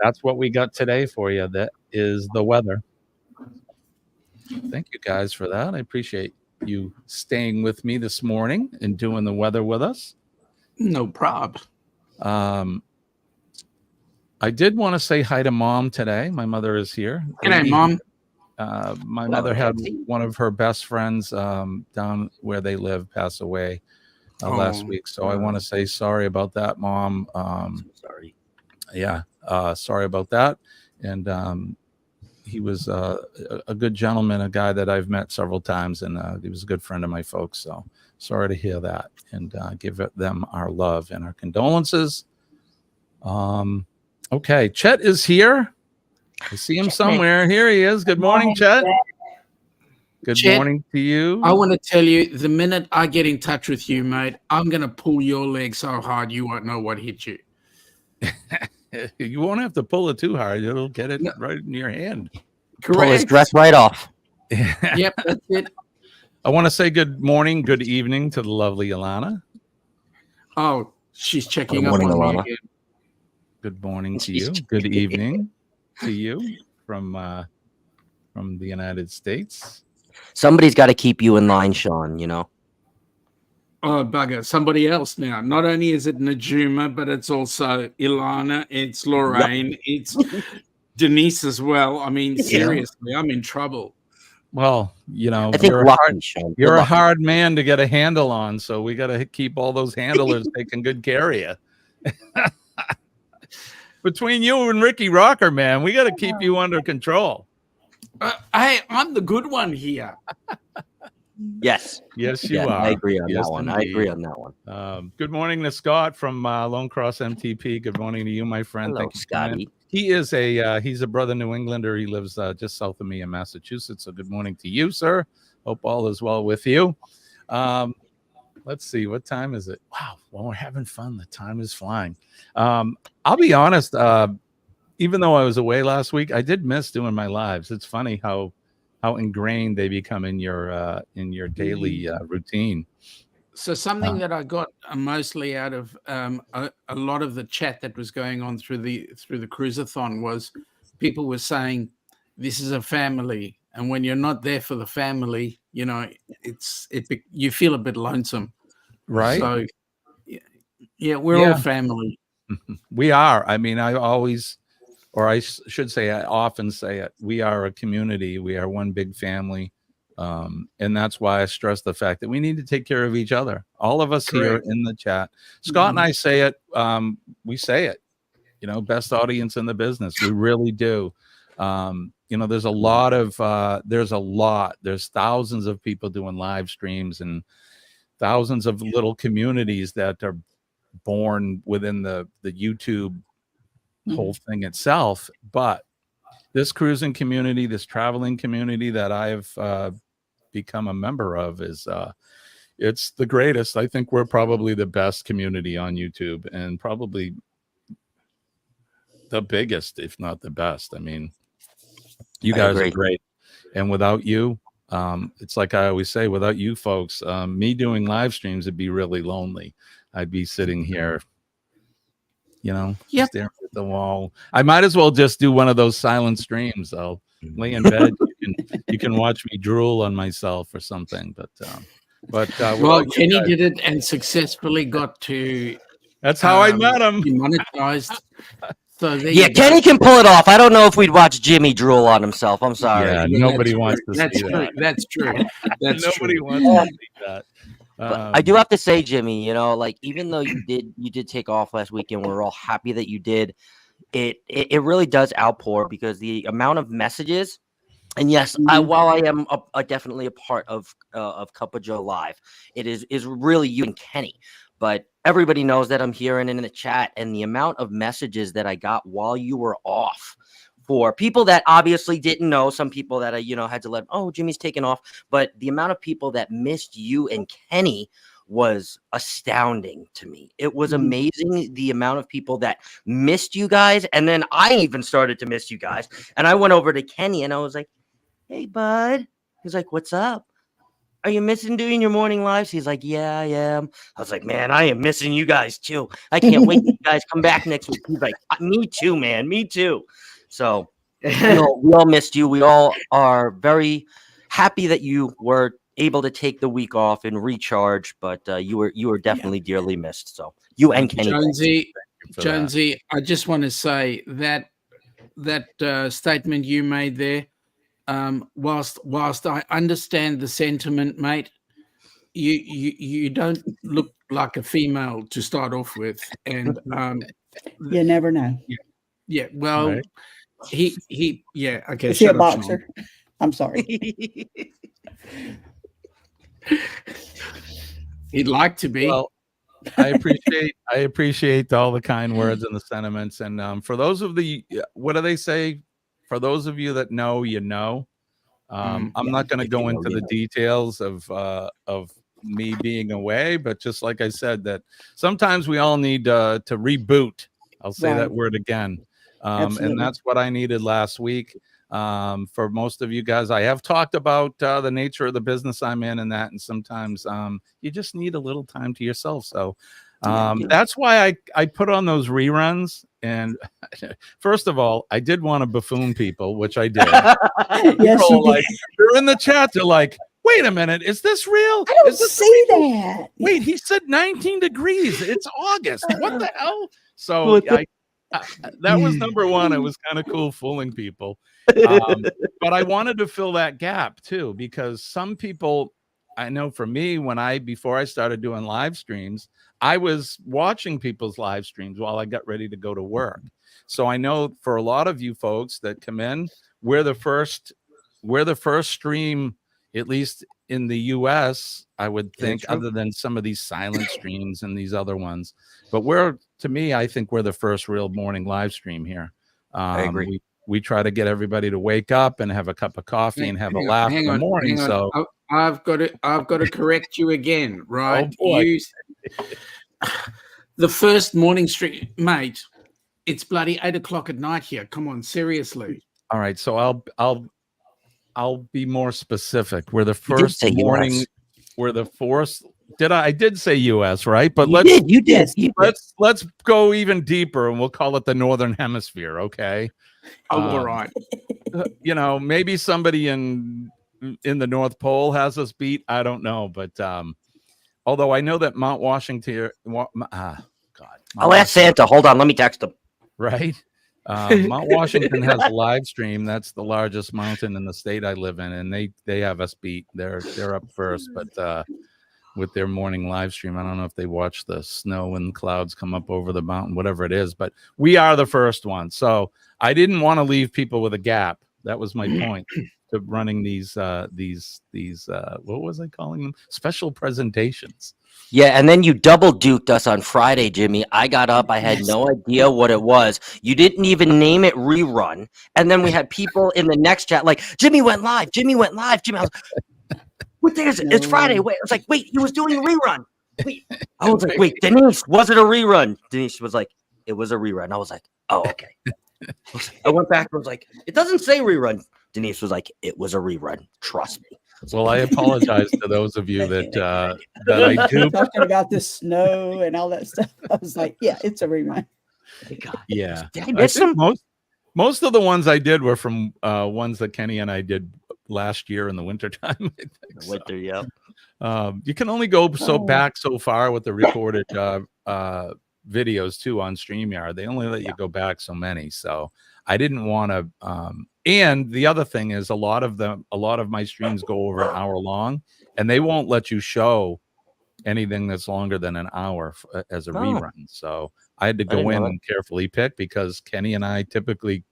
that's what we got today for you. That is the weather. Thank you guys for that. I appreciate you staying with me this morning and doing the weather with us. No problem. I did want to say hi to Mom today. My mother is here. G'day, Mom. My mother had one of her best friends down where they live pass away last week. So I want to say sorry about that, Mom. Sorry. Yeah, sorry about that. And he was a good gentleman, a guy that I've met several times, and he was a good friend of my folks. So sorry to hear that, and give them our love and our condolences. Okay, Chet is here. I see him somewhere. Here he is. Good morning, Chet. Good morning to you. I want to tell you, the minute I get in touch with you, mate, I'm going to pull your leg so hard you won't know what hit you. You won't have to pull it too hard. It'll get it right in your hand. Correct. Pull his dress right off. Yep, that's it. I want to say good morning, good evening to the lovely Alana. Oh, she's checking Good morning, up on Alana. me again. Good morning to you. Good evening to you from the United States. Somebody's got to keep you in line, Sean, you know. Oh, bugger. Somebody else now. Not only is it Najuma, but it's also Ilana, it's Lorraine, it's Denise as well. I mean, seriously, I'm in trouble. Well, you know, I think you're, lucky, Sean. you're Good a luck. hard man to get a handle on, so we got to keep all those handlers taking good care of you. Between you and Ricky Rocker, man, we got to keep you under control. Hey, I'm the good one here. Yes. Yes, you Yeah, are. I agree on Yes, that one. I indeed. agree on that one. Good morning to Scott from Lone Cross MTP. Good morning to you, my friend. Hello, Thank you, for coming in. Scotty. He is he's a brother New Englander. He lives just south of me in Massachusetts. So good morning to you, sir. Hope all is well with you. Let's see, what time is it? Wow, when we're having fun, the time is flying. I'll be honest, even though I was away last week, I did miss doing my lives. It's funny how ingrained they become in your daily routine. So something that I got mostly out of a lot of the chat that was going on through the cruisathon was people were saying this is a family, and when you're not there for the family, you know, you feel a bit lonesome, right? So yeah, we're all family. We are. I mean, I always, or I should say, I often say it. We are a community. We are one big family. And that's why I stress the fact that we need to take care of each other. All of us here in the chat. Scott and I say it. We say it. You know, best audience in the business. We really do. You know, there's thousands of people doing live streams and thousands of little communities that are born within the YouTube whole thing itself. But this cruising community, this traveling community that I've become a member of is it's the greatest. I think we're probably the best community on YouTube, and probably the biggest, if not the best. I mean, you guys are great. And without you, it's like I always say, without you folks, me doing live streams would be really lonely. I'd be sitting here, you know, staring at the wall. I might as well just do one of those silent streams. I'll lay in bed. You can watch me drool on myself or something. But well, Kenny did it and successfully got to. That's how I met him. Monetized. So yeah, Kenny can pull it off. I don't know if we'd watch Jimmy drool on himself. I'm sorry. Yeah, nobody wants to see that. That's true. That's nobody true. wants to see that. But I do have to say, Jimmy, you know, like even though you did take off last weekend, we're all happy that you did. It really does outpour because the amount of messages. And yes, while I am definitely a part of Cup of Joe Live, it is really you and Kenny. But everybody knows that I'm here and in the chat, and the amount of messages that I got while you were off for people that obviously didn't know, some people that I had to let, oh, Jimmy's taken off, but the amount of people that missed you and Kenny was astounding to me. It was amazing the amount of people that missed you guys, and then I even started to miss you guys, and I went over to Kenny and I was like, hey, bud. He's like, what's up? Are you missing doing your morning lives? He's like, yeah, I am. I was like, man, I am missing you guys too. I can't wait till you guys come back next week. He's like, me too, man. Me too. So we all missed you. We all are very happy that you were able to take the week off and recharge, but you were definitely dearly missed. So you and Kenny. Jonesy, I just want to say that statement you made there, whilst I understand the sentiment, mate, you don't look like a female to start off with, and you never know. Yeah. Well, right. he yeah. Okay. Is he a boxer? I'm sorry. He'd like to be. Well, I appreciate all the kind words and the sentiments, and for those of what do they say? For those of you that know, you know. I'm not going to go into the details of me being away, but just like I said, that sometimes we all need to reboot. I'll say that word again, and that's what I needed last week. For most of you guys, I have talked about the nature of the business I'm in and that, and sometimes you just need a little time to yourself. So that's why I put on those reruns. And first of all, I did want to buffoon people, which I did. Yes, they're in the chat. They're like, wait a minute, is this real? I don't see that. Wait, he said 19 degrees. It's August. What the hell? So that was number one. It was kind of cool fooling people. But I wanted to fill that gap too, because some people, I know for me, before I started doing live streams, I was watching people's live streams while I got ready to go to work. So I know for a lot of you folks that come in, we're the first stream, at least in the US, I would think, other than some of these silent streams and these other ones. But I think we're the first real morning live stream here. I agree. We try to get everybody to wake up and have a cup of coffee and have a laugh in the morning. So I've got to correct you again, right? Oh, boy. The first morning stream, mate. It's bloody 8 o'clock at night here. Come on, seriously. All right, so I'll be more specific. We're the first morning. US. We're the fourth. I did say US, right? But you did. Let's go even deeper, and we'll call it the Northern Hemisphere. Okay. All right. Maybe somebody in the North Pole has us beat. I don't know, but although I know that Mount Washington. I'll ask Santa. Hold on, let me text him. Right. Mount Washington has a live stream. That's the largest mountain in the state I live in, and they have us beat. They're up first, but with their morning live stream, I don't know if they watch the snow and clouds come up over the mountain, whatever it is, but we are the first one. So I didn't want to leave people with a gap. That was my point to running these what was I calling them? Special presentations. Yeah, and then you double duked us on Friday, Jimmy. I got up. I had no idea what it was. You didn't even name it rerun. And then we had people in the next chat like, Jimmy went live. Jimmy, I was what day is it? It's Friday. Wait, I was like, wait, he was doing a rerun. Wait. I was like, wait, Denise, was it a rerun? Denise was like, it was a rerun. I was like, oh, okay. I went back and was like, it doesn't say rerun. Denise was like, it was a rerun. Trust me. Well, I apologize to those of you that I do. Talking about the snow and all that stuff. I was like, yeah, it's a rerun. Yeah. I think most of the ones I did were from ones that Kenny and I did last year in the wintertime. Winter, yeah. You can only go back so far with the recorded videos too on StreamYard. They only let you go back so many. So I didn't want to. And the other thing is a lot of my streams go over an hour long, and they won't let you show anything that's longer than an hour as a Oh. rerun. So I had to I go didn't in know and carefully pick, because Kenny and I typically,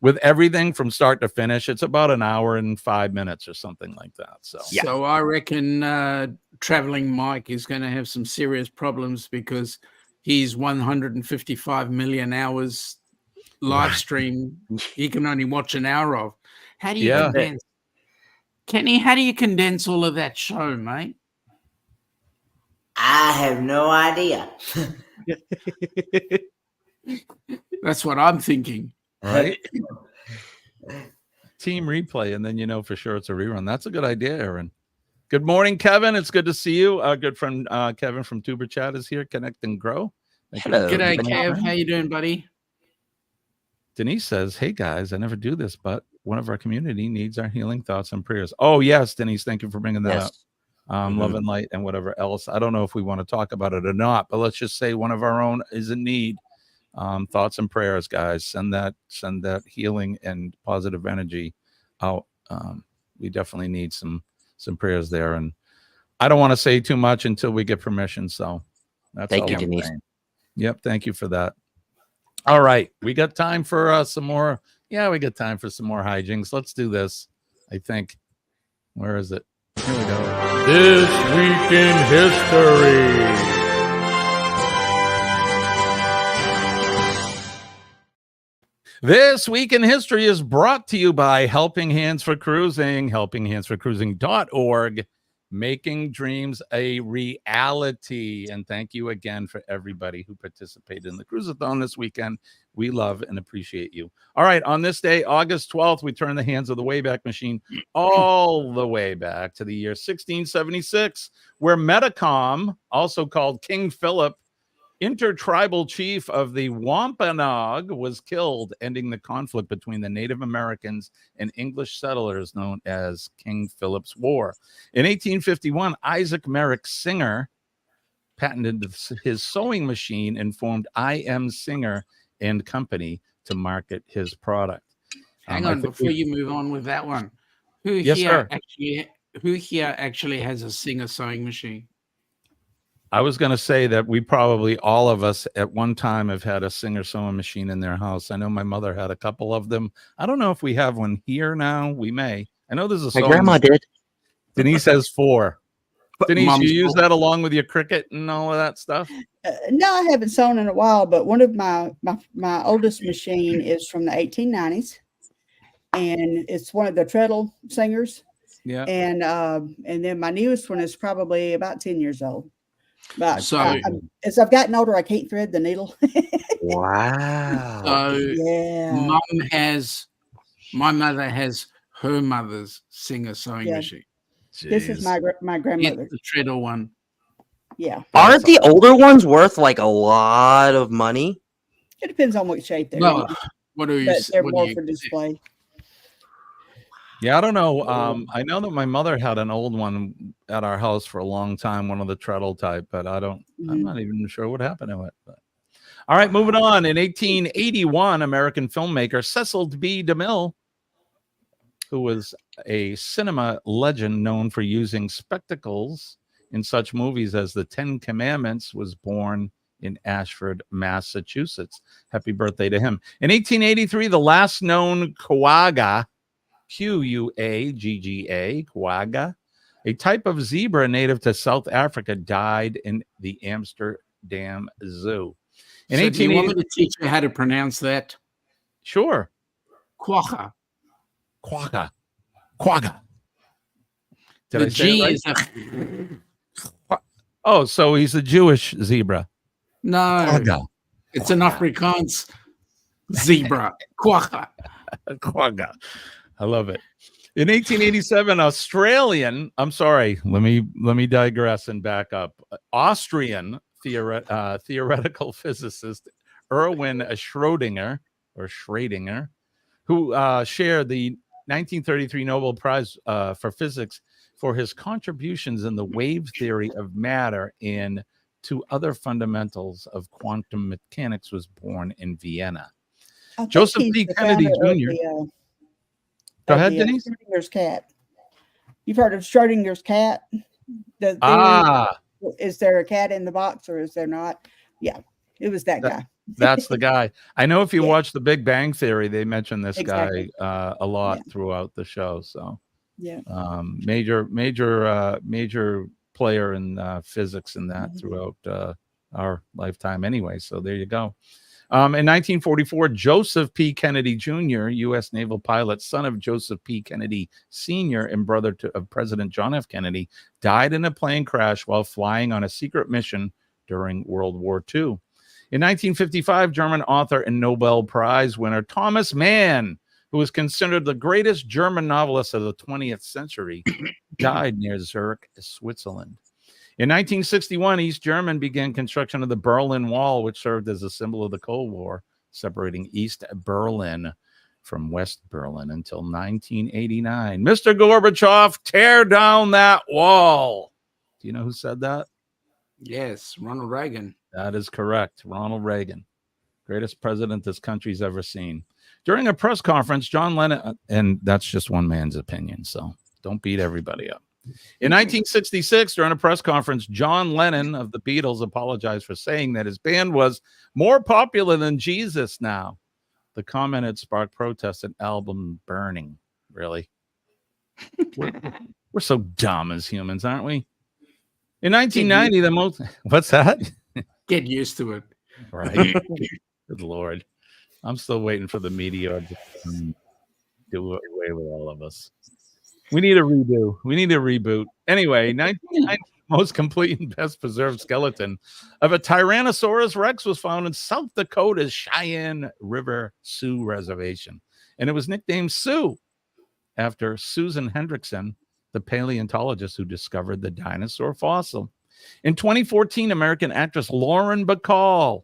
with everything from start to finish, it's about an hour and 5 minutes or something like that. So I reckon Traveling Mike is going to have some serious problems, because he's 155 million hours live stream. He can only watch an hour of. How do you condense? Kenny, how do you condense all of that show, mate? I have no idea. That's what I'm thinking. Right? Team replay, and then you know for sure it's a rerun. That's a good idea, Aaron. Good morning, Kevin. It's good to see you. Our good friend Kevin from Tuber Chat is here. Connect and grow. Hello. G'day, Kev. How you doing, buddy? Denise says, "Hey guys, I never do this, but one of our community needs our healing thoughts and prayers." Oh yes, Denise, thank you for bringing that up. Love and light and whatever else. I don't know if we want to talk about it or not, but let's just say one of our own is in need. Thoughts and prayers, guys. Send that healing and positive energy out. We definitely need some prayers there, and I don't want to say too much until we get permission. So that's Thank all you, I'm Denise. saying. Yep, thank you for that. All right, we got time for some more. Yeah, we got time for some more hijinks. Let's do this. I think. Where is it? Here we go. This Week in History. This Week in History is brought to you by Helping Hands for Cruising, helpinghandsforcruising.org, making dreams a reality. And thank you again for everybody who participated in the Cruisathon this weekend. We love and appreciate you. All right, on this day, August 12th, we turn the hands of the Wayback Machine all the way back to the year 1676, where Metacom, also called King Philip, intertribal chief of the Wampanoag, was killed, ending the conflict between the Native Americans and English settlers known as King Philip's War. In 1851, Isaac Merrick Singer patented his sewing machine and formed I.M. Singer and Company to market his product. Hang on, before you move on with that one, who here actually has a Singer sewing machine? I was going to say that we probably, all of us at one time, have had a Singer sewing machine in their house. I know my mother had a couple of them. I don't know if we have one here now. We may. I know there's a My grandma did. Denise has 4. Denise, Mom's you use that along with your Cricut and all of that stuff? No, I haven't sewn in a while, but one of my oldest machine is from the 1890s, and it's one of the treadle Singers. Yeah. And then my newest one is probably about 10 years old. But So- as I've gotten older, I can't thread the needle. Wow. So Yeah. my mother has her mother's Singer sewing Yeah. machine. This is my grandmother. It's the treadle one. Yeah. Aren't the older ones worth like a lot of money? It depends on what shape they're Well, in. what do you? But they're what do more you- for display. Yeah, I don't know. I know that my mother had an old one at our house for a long time, one of the treadle type, but I'm not even sure what happened to it. But. All right, moving on. In 1881, American filmmaker Cecil B. DeMille, who was a cinema legend known for using spectacles in such movies as The 10 Commandments, was born in Ashford, Massachusetts. Happy birthday to him. In 1883, the last known quagga, Quagga, quagga, a type of zebra native to South Africa, died in the Amsterdam Zoo. In So do you want me 1880, to teach you how to pronounce that? sure, Quagga. quagga, quagga. Did The I say G it right? is a Oh, so he's a Jewish zebra. no. Quagga. It's an Afrikaans zebra. Quagga. Quagga. I love it. In 1887, let me digress and back up. Austrian theoretical physicist Erwin Schrödinger, who shared the 1933 Nobel Prize for Physics for his contributions in the wave theory of matter and to other fundamentals of quantum mechanics, was born in Vienna. I think Joseph he's B. the Kennedy founder of Jr. the, Go of ahead, the, Denise. Schrodinger's cat. You've heard of Schrodinger's cat? The is there a cat in the box or is there not? Yeah, it was that guy. That's the guy. I know if you watch The Big Bang Theory, they mention this guy a lot throughout the show. So major player in physics in that throughout our lifetime anyway. So there you go. In 1944, Joseph P. Kennedy Jr., U.S. naval pilot, son of Joseph P. Kennedy Sr. and brother of President John F. Kennedy, died in a plane crash while flying on a secret mission during World War II. In 1955, German author and Nobel Prize winner Thomas Mann, who was considered the greatest German novelist of the 20th century, died near Zurich, Switzerland. In 1961, East Germany began construction of the Berlin Wall, which served as a symbol of the Cold War, separating East Berlin from West Berlin until 1989. Mr. Gorbachev, tear down that wall. Do you know who said that? Yes, Ronald Reagan. That is correct. Ronald Reagan, greatest president this country's ever seen. During a press conference, John Lennon, and that's just one man's opinion, so don't beat everybody up. In 1966, during a press conference, John Lennon of the Beatles apologized for saying that his band was more popular than Jesus now. The comment had sparked protests and album burning. Really? We're so dumb as humans, aren't we? In 1990, the most... What's that? Get used to it. Right. Good Lord. I'm still waiting for the media to do away with all of us. We need a redo. We need a reboot. Anyway, 1990, most complete and best preserved skeleton of a Tyrannosaurus Rex was found in South Dakota's Cheyenne River Sioux Reservation. And it was nicknamed Sue after Susan Hendrickson, the paleontologist who discovered the dinosaur fossil. In 2014, American actress Lauren Bacall,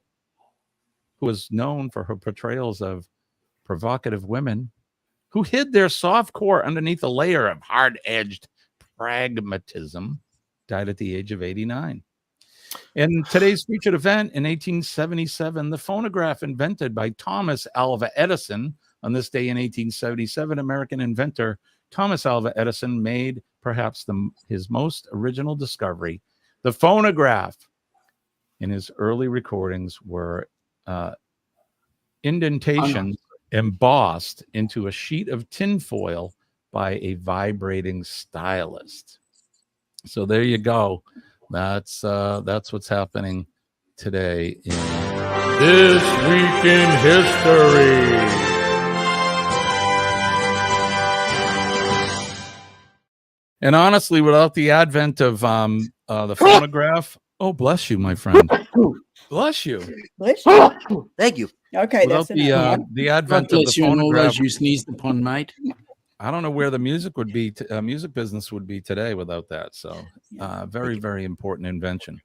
who was known for her portrayals of provocative women, who hid their soft core underneath a layer of hard-edged pragmatism, died at the age of 89. In today's featured event, in 1877, the phonograph invented by Thomas Alva Edison. On this day in 1877, American inventor Thomas Alva Edison made perhaps his most original discovery. The phonograph. In his early recordings were indentations embossed into a sheet of tinfoil by a vibrating stylist. So there you go. That's what's happening today in This Week in History. And honestly, without the advent of the phonograph, oh, bless you, my friend. Bless you. Bless you. Thank you. Okay, without that's the advent of the phonograph, you sneezed upon, mate. I don't know where the music would be. Music business would be today without that. So, very, very important invention.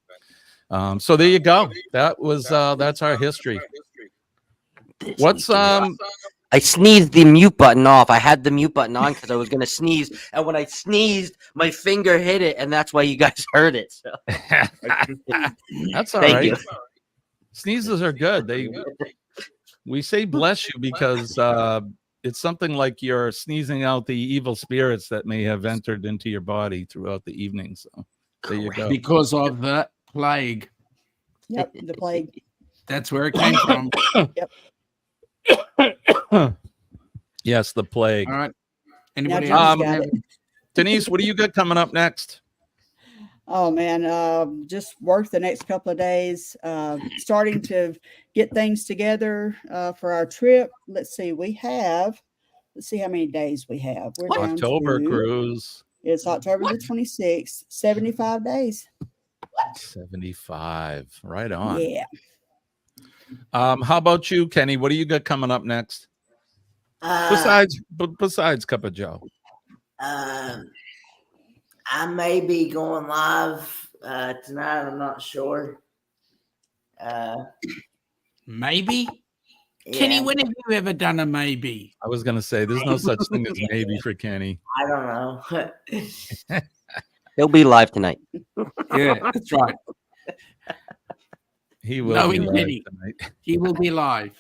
So there you go. That was that's our history. What's I sneezed the mute button off. I had the mute button on because I was going to sneeze. And when I sneezed, my finger hit it. And that's why you guys heard it. So. That's all right. Sneezes are good. We say bless you because it's something like you're sneezing out the evil spirits that may have entered into your body throughout the evening. So there you go. Because of the plague. Yep, the plague. That's where it came from. Yep. Yes, the plague. All right. Anybody else? Denise, what do you got coming up next? Oh man, just work the next couple of days, starting to get things together for our trip. Let's see how many days we have. We're down October to, cruise. It's October the 26th, 75 days. 75. Right on. Yeah. How about you, Kenny? What do you got coming up next? Besides Cup of Joe. I may be going live tonight. I'm not sure. Maybe? Yeah. Kenny, when have you ever done a maybe? I was going to say, there's no such thing as maybe for Kenny. I don't know. He'll be live tonight. Yeah, that's right. He will be live Kenny. tonight. He will be live.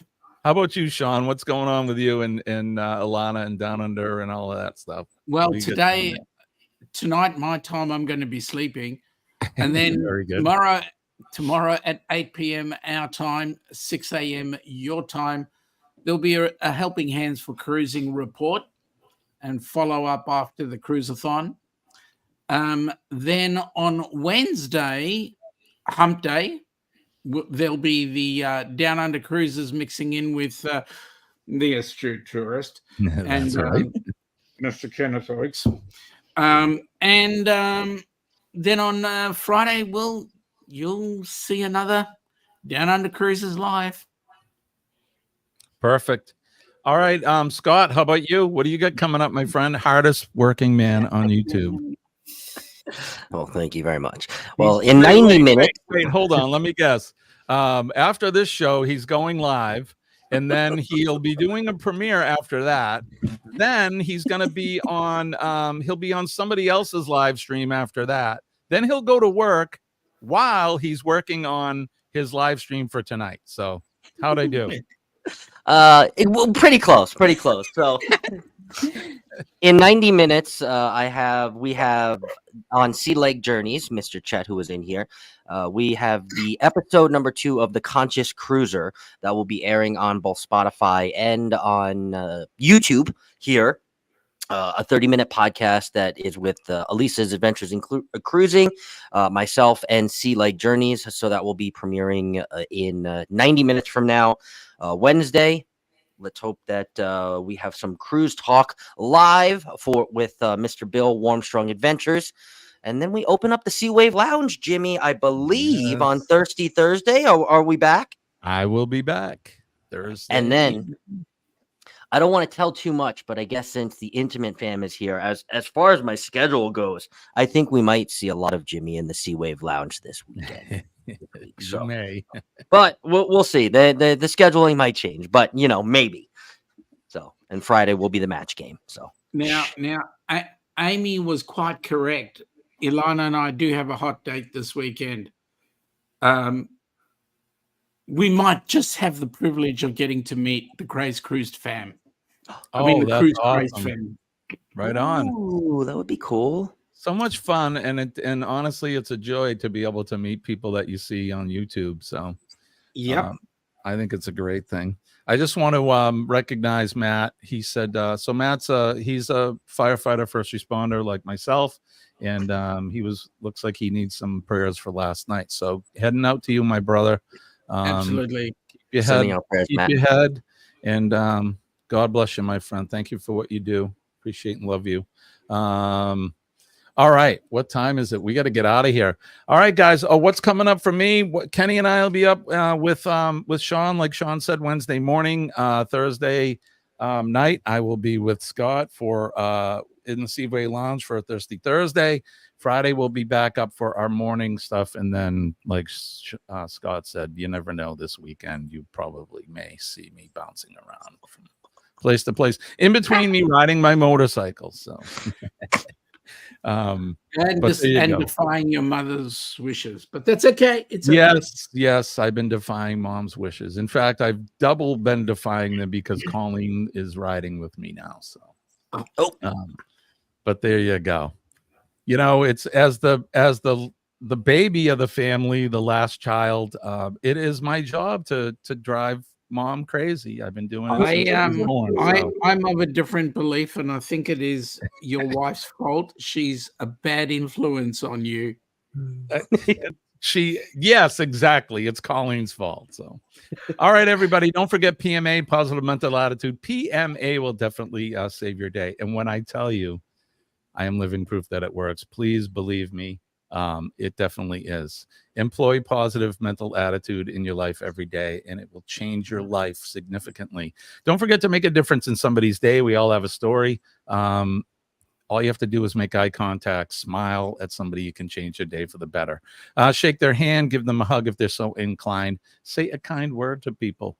How about you, Sean? What's going on with you and Alana and Down Under and all of that stuff? Well, today tonight, my time, I'm going to be sleeping. And then Very good. tomorrow at 8 p.m. our time, 6 a.m. your time, there'll be a Helping Hands for Cruising report and follow up after the cruisathon. Then on Wednesday, Hump Day, there'll be the Down Under Cruisers mixing in with the Astute Tourist. That's right. Mr. Kenneth Oakes. Then on Friday, you'll see another Down Under Cruisers live. Perfect. All right, Scott, how about you? What do you got coming up, my friend? Hardest working man on YouTube. Well, thank you very much. Well, in 90 minutes. Wait, hold on. Let me guess. After this show, he's going live, and then he'll be doing a premiere after that. Then he's going to be on. He'll be on somebody else's live stream after that. Then he'll go to work while he's working on his live stream for tonight. So, how'd I do? Pretty close. So. In 90 minutes, we have on Sea Lake Journeys, Mr. Chet, who is in here. We have the episode number 2 of The Conscious Cruiser that will be airing on both Spotify and on YouTube here. A 30-minute podcast that is with Elisa's Adventures in Cruising, myself, and Sea Lake Journeys. So that will be premiering in 90 minutes from now, Wednesday. Let's hope that we have some cruise talk live with Mr. Bill Warmstrong Adventures. And then we open up the Sea Wave Lounge, Jimmy, I believe, on Thirsty Thursday. Are we back? I will be back Thursday. And then I don't want to tell too much, but I guess since the Intimate fam is here, as far as my schedule goes, I think we might see a lot of Jimmy in the Sea Wave Lounge this weekend. So may. But we'll see. The scheduling might change, but maybe. So, and Friday will be the match game. So now, Amy was quite correct. Ilana and I do have a hot date this weekend. We might just have the privilege of getting to meet the Craze Cruised fam. The Cruise awesome. Craze fam. Right on. Ooh, that would be cool. So much fun, and honestly, it's a joy to be able to meet people that you see on YouTube. So, I think it's a great thing. I just want to recognize Matt. He said, so Matt's he's a firefighter, first responder like myself, and looks like he needs some prayers for last night. So heading out to you, my brother. Absolutely. Keep your head, and God bless you, my friend. Thank you for what you do. Appreciate and love you. All right, what time is it? We got to get out of here. All right, guys. What's coming up for me? Kenny and I will be up with Sean, like Sean said, Wednesday morning. Thursday night, I will be with Scott for in the Seaway Lounge for a Thirsty Thursday. Friday, we'll be back up for our morning stuff, and then, like Scott said, you never know. This weekend, you probably may see me bouncing around from place to place in between me riding my motorcycle. So. And defying your mother's wishes, but that's okay. It's okay. Yes, I've been defying mom's wishes. In fact, I've double been defying them because Colleen is riding with me now. So, but there you go. It's as the baby of the family, the last child. It is my job to drive mom crazy. I've been doing it. I'm of a different belief, and I think it is your wife's fault. She's a bad influence on you. Yes, exactly. It's Colleen's fault. So, all right, everybody, don't forget PMA, Positive Mental Attitude. PMA will definitely save your day. And when I tell you, I am living proof that it works. Please believe me. It definitely is. Employ positive mental attitude in your life every day, and it will change your life significantly. Don't forget to make a difference in somebody's day. We all have a story. All you have to do is make eye contact, smile at somebody. You can change your day for the better. Shake their hand, give them a hug if they're so inclined. Say a kind word to people.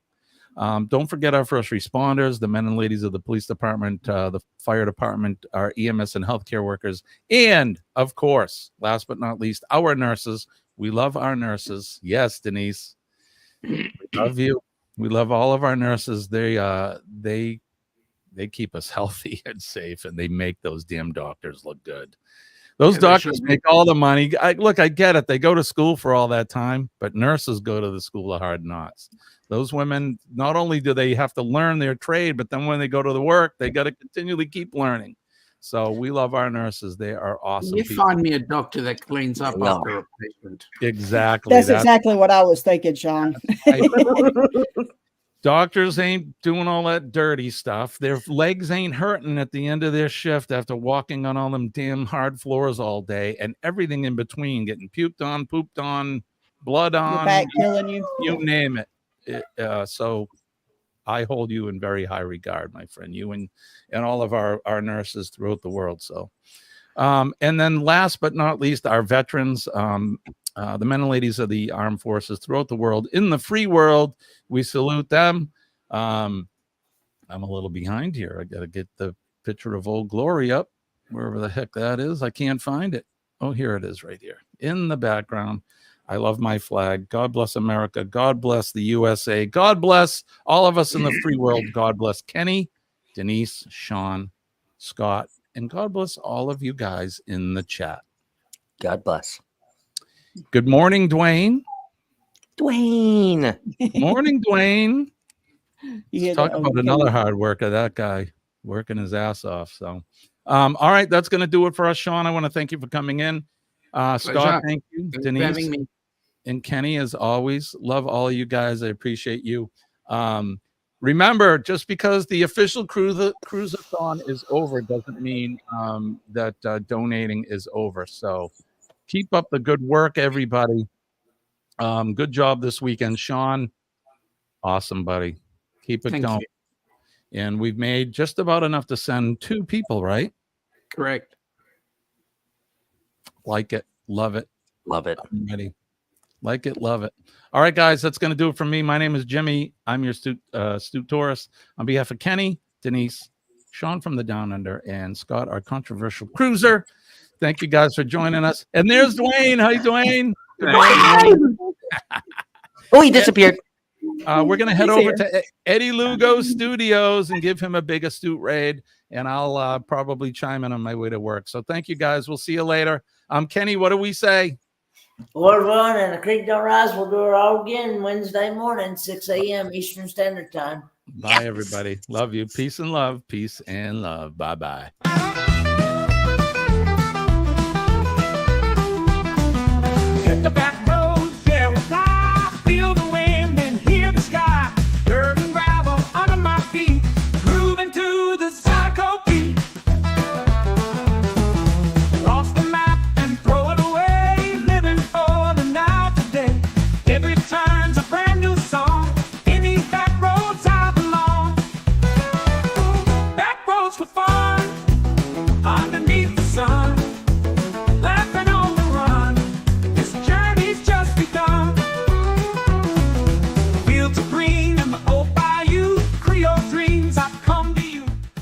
Don't forget our first responders, the men and ladies of the police department, the fire department, our EMS and healthcare workers, and, of course, last but not least, our nurses. We love our nurses. Yes, Denise. We love you. We love all of our nurses. They keep us healthy and safe, and they make those damn doctors look good. Those Yeah, they doctors should. make all the money. Look, I get it. They go to school for all that time, but nurses go to the school of hard knocks. Those women, not only do they have to learn their trade, but then when they go to the work, they got to continually keep learning. So we love our nurses. They are awesome You people. find me a doctor that cleans up No. after a patient. Exactly. That's exactly what I was thinking, Sean. Doctors ain't doing all that dirty stuff. Their legs ain't hurting at the end of their shift after walking on all them damn hard floors all day and everything in between, getting puked on, pooped on, blood Your on, back killing you. you name it. So I hold you in very high regard, my friend, you and all of our nurses throughout the world. So, and then last but not least, our veterans, the men and ladies of the armed forces throughout the world, in the free world, we salute them. I'm a little behind here. I got to get the picture of Old Glory up, wherever the heck that is. I can't find it. Oh, here it is right here in the background. I love my flag. God bless America. God bless the USA. God bless all of us in the free world. God bless Kenny, Denise, Sean, Scott, and God bless all of you guys in the chat. God bless. Good morning, Dwayne. Dwayne. Morning, Dwayne. Yeah, Let's talk about another hard worker, that guy working his ass off. So, all right, that's going to do it for us, Sean. I want to thank you for coming in. Scott, thank you. Thanks for having Denise me. and Kenny, as always, love all of you guys. I appreciate you. Remember, just because the official Cruisathon is over doesn't mean that donating is over. So keep up the good work, everybody. Good job this weekend, Sean. Awesome, buddy. Keep it Thank going. you. And we've made just about enough to send 2 people, right? Correct. Like it. Love it. Love it. I'm ready. Like it. Love it. All right, guys, that's going to do it for me. My name is Jimmy. I'm your Stu Taurus. On behalf of Kenny, Denise, Sean from the Down Under, and Scott, our controversial cruiser, thank you guys for joining us. And there's Dwayne. Hi, Dwayne. Good morning. Oh, he disappeared. We're going to head over to Eddie Lugo Studios and give him a big astute raid, and I'll probably chime in on my way to work. So thank you, guys. We'll see you later. Kenny, what do we say? We're run and the creek don't rise. We'll do it all again Wednesday morning, 6 a.m. Eastern Standard Time. Bye, everybody. Love you. Peace and love. Peace and love. Bye-bye. Hit the back roads, yeah, we fly. Feel the wind and hear the sky. Dirt and gravel under my feet. Grooving to the psycho beat. Cross the map and throw it away. Living for the now today. Every turn's a brand new song. In these back roads I belong. Back roads for far.